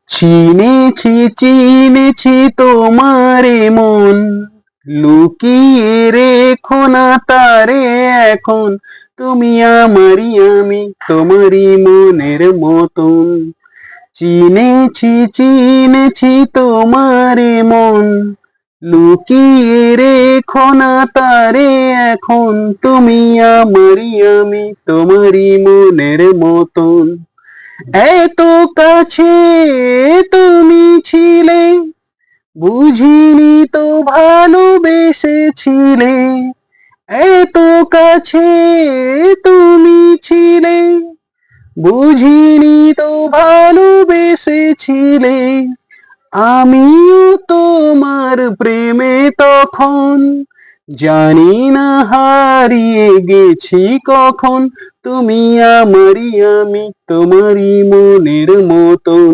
চিনেছি চিনেছি তোমারে মন, লুকিয়ে রেখো না তারে এখন, তুমি আমারই আমি তোমারই মনের মতন। চিনেছি চিনেছি তোমারে মন, লুকিয়ে রেখো না তারে এখন, তুমি আমারই আমি তোমারই মনের মতন। এত কাছে তুমি ছিলে, বুঝিনি তো ভালোবেসেছিলে। এত কাছে তুমি ছিলে, বুঝিনি তো ভালোবেসেছিলে। আমিও তোমার প্রেমে তখন, জানি না হারিয়ে গেছি কখন, তুমি আমারই আমি তোমারই মনের মতন।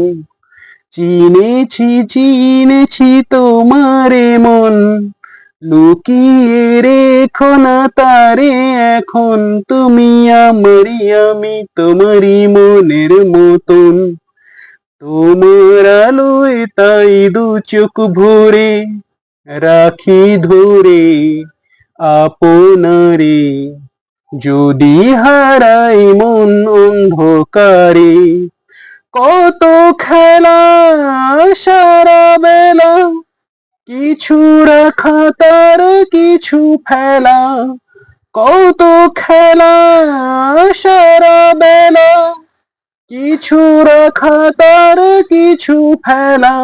চিনেছি চিনেছি তোমারে মন, লুকিয়ে রেখো না তারে এখন, তুমি আমারই আমি তোমারই মনের মতন। তোমার আলোয় তাই দু চোখ ভরে রাখি ধরে আপনারে, যদি হারাই মন অন্ধকারে। কত খেলা সারা বেলা, কিছু রাখা তার কিছু ফেলা। কত খেলা সারা বেলা, কিছু রাখা তার কিছু ফেলা।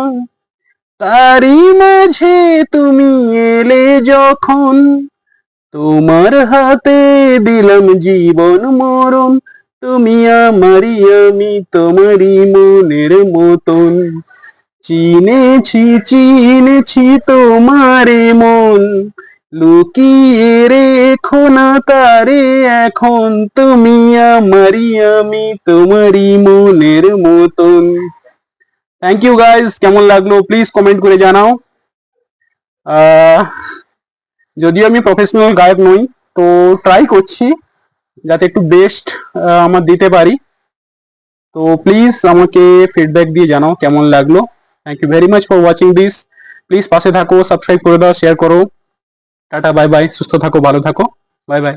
তারই মাঝে তুমি এলে যখন, তোমার হাতে দিলাম জীবন মরণ, তুমি আমারই আমি তোমারই মনের মতন। চিনেছি চিনেছি তোমারে মন, লুকিয়ে রেখো না তারে এখন, তুমি আমারই আমি তোমারই মনের মতন। থ্যাংক ইউ গাইস, কেমন লাগলো প্লিজ কমেন্ট করে জানাও। আহ যদিও আমি প্রফেশনাল গায়ক নই, তো ট্রাই করছি যাতে একটু বেস্ট আমার দিতে পারি। তো প্লিজ আমাকে ফিডব্যাক দিয়ে জানাও কেমন লাগলো। Thank you very much for watching this. Please পাশে থাকো, সাবস্ক্রাইব করে দাও, শেয়ার করো। টাটা, বাই বাই, সুস্থ থাকো, ভালো থাকো, বাই বাই।